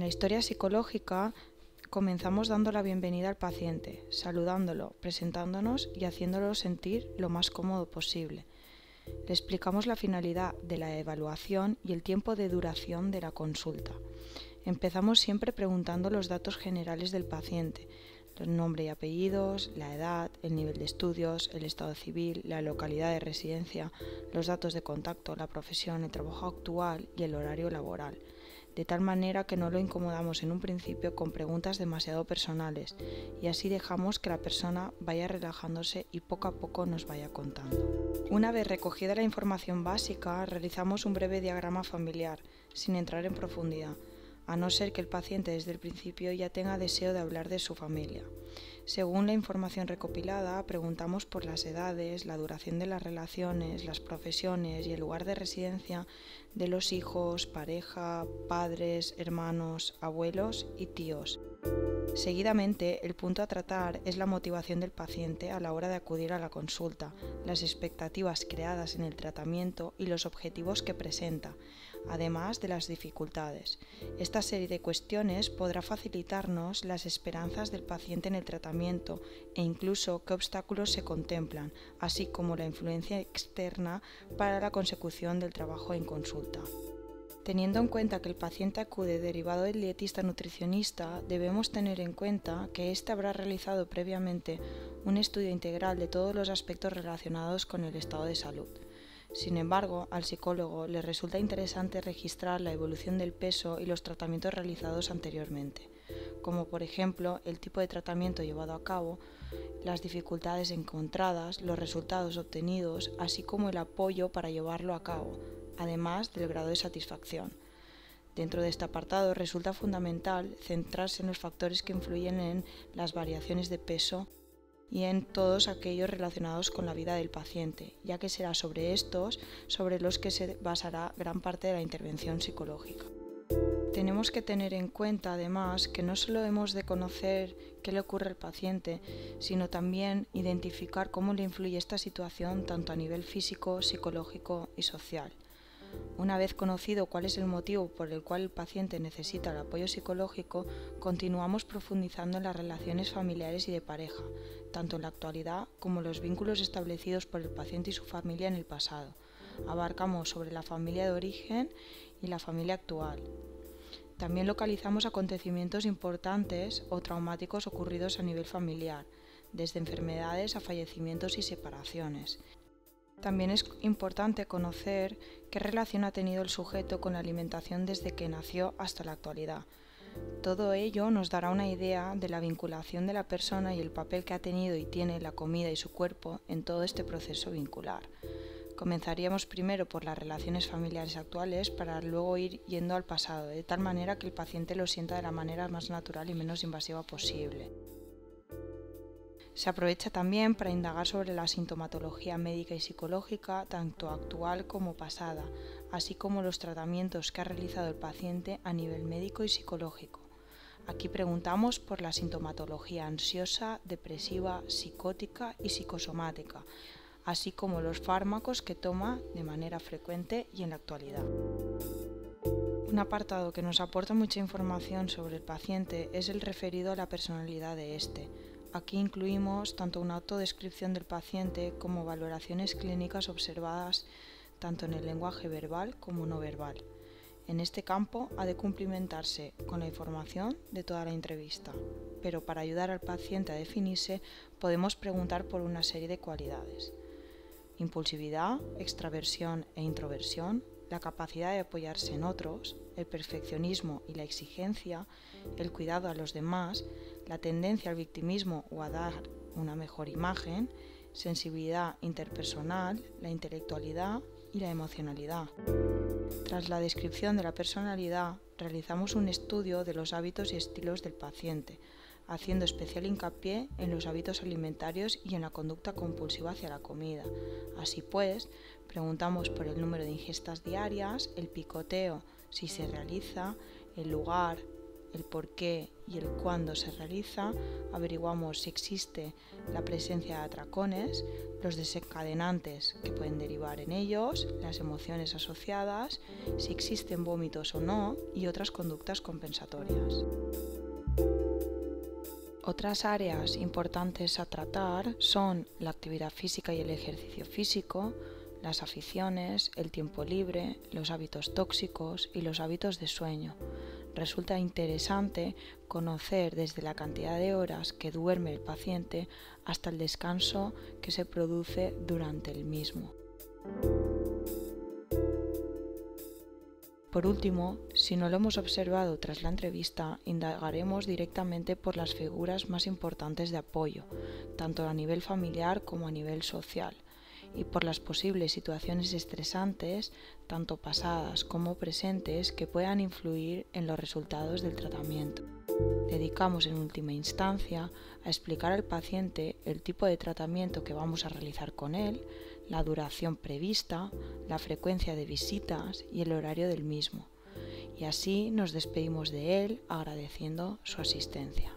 la historia psicológica comenzamos dando la bienvenida al paciente, saludándolo, presentándonos y haciéndolo sentir lo más cómodo posible. Le explicamos la finalidad de la evaluación y el tiempo de duración de la consulta. Empezamos siempre preguntando los datos generales del paciente, el nombre y apellidos, la edad, el nivel de estudios, el estado civil, la localidad de residencia, los datos de contacto, la profesión, el trabajo actual y el horario laboral, de tal manera que no lo incomodamos en un principio con preguntas demasiado personales y así dejamos que la persona vaya relajándose y poco a poco nos vaya contando. Una vez recogida la información básica, realizamos un breve diagrama familiar, sin entrar en profundidad, a no ser que el paciente desde el principio ya tenga deseo de hablar de su familia. Según la información recopilada, preguntamos por las edades, la duración de las relaciones, las profesiones y el lugar de residencia de los hijos, pareja, padres, hermanos, abuelos y tíos. Seguidamente, el punto a tratar es la motivación del paciente a la hora de acudir a la consulta, las expectativas creadas en el tratamiento y los objetivos que presenta, además de las dificultades. Esta serie de cuestiones podrá facilitarnos las esperanzas del paciente en el tratamiento e incluso qué obstáculos se contemplan, así como la influencia externa para la consecución del trabajo en consulta. Teniendo en cuenta que el paciente acude derivado del dietista nutricionista, debemos tener en cuenta que éste habrá realizado previamente un estudio integral de todos los aspectos relacionados con el estado de salud. Sin embargo, al psicólogo le resulta interesante registrar la evolución del peso y los tratamientos realizados anteriormente, como por ejemplo el tipo de tratamiento llevado a cabo, las dificultades encontradas, los resultados obtenidos, así como el apoyo para llevarlo a cabo, además del grado de satisfacción. Dentro de este apartado resulta fundamental centrarse en los factores que influyen en las variaciones de peso y en todos aquellos relacionados con la vida del paciente, ya que será sobre estos sobre los que se basará gran parte de la intervención psicológica. Tenemos que tener en cuenta además que no solo hemos de conocer qué le ocurre al paciente, sino también identificar cómo le influye esta situación tanto a nivel físico, psicológico y social. Una vez conocido cuál es el motivo por el cual el paciente necesita el apoyo psicológico, continuamos profundizando en las relaciones familiares y de pareja, tanto en la actualidad como los vínculos establecidos por el paciente y su familia en el pasado. Abarcamos sobre la familia de origen y la familia actual. También localizamos acontecimientos importantes o traumáticos ocurridos a nivel familiar, desde enfermedades a fallecimientos y separaciones. También es importante conocer qué relación ha tenido el sujeto con la alimentación desde que nació hasta la actualidad. Todo ello nos dará una idea de la vinculación de la persona y el papel que ha tenido y tiene la comida y su cuerpo en todo este proceso vincular. Comenzaríamos primero por las relaciones familiares actuales para luego ir yendo al pasado, de tal manera que el paciente lo sienta de la manera más natural y menos invasiva posible. Se aprovecha también para indagar sobre la sintomatología médica y psicológica, tanto actual como pasada, así como los tratamientos que ha realizado el paciente a nivel médico y psicológico. Aquí preguntamos por la sintomatología ansiosa, depresiva, psicótica y psicosomática, así como los fármacos que toma de manera frecuente y en la actualidad. Un apartado que nos aporta mucha información sobre el paciente es el referido a la personalidad de éste. Aquí incluimos tanto una autodescripción del paciente como valoraciones clínicas observadas tanto en el lenguaje verbal como no verbal. En este campo ha de cumplimentarse con la información de toda la entrevista, pero para ayudar al paciente a definirse podemos preguntar por una serie de cualidades: impulsividad, extraversión e introversión, la capacidad de apoyarse en otros, el perfeccionismo y la exigencia, el cuidado a los demás, la tendencia al victimismo o a dar una mejor imagen, sensibilidad interpersonal, la intelectualidad y la emocionalidad. Tras la descripción de la personalidad, realizamos un estudio de los hábitos y estilos del paciente, haciendo especial hincapié en los hábitos alimentarios y en la conducta compulsiva hacia la comida. Así pues, preguntamos por el número de ingestas diarias, el picoteo, si se realiza, el lugar, el por qué y el cuándo se realiza, averiguamos si existe la presencia de atracones, los desencadenantes que pueden derivar en ellos, las emociones asociadas, si existen vómitos o no y otras conductas compensatorias. Otras áreas importantes a tratar son la actividad física y el ejercicio físico, las aficiones, el tiempo libre, los hábitos tóxicos y los hábitos de sueño. Resulta interesante conocer desde la cantidad de horas que duerme el paciente hasta el descanso que se produce durante el mismo. Por último, si no lo hemos observado tras la entrevista, indagaremos directamente por las figuras más importantes de apoyo, tanto a nivel familiar como a nivel social, y por las posibles situaciones estresantes, tanto pasadas como presentes, que puedan influir en los resultados del tratamiento. Dedicamos en última instancia a explicar al paciente el tipo de tratamiento que vamos a realizar con él, la duración prevista, la frecuencia de visitas y el horario del mismo. Y así nos despedimos de él agradeciendo su asistencia.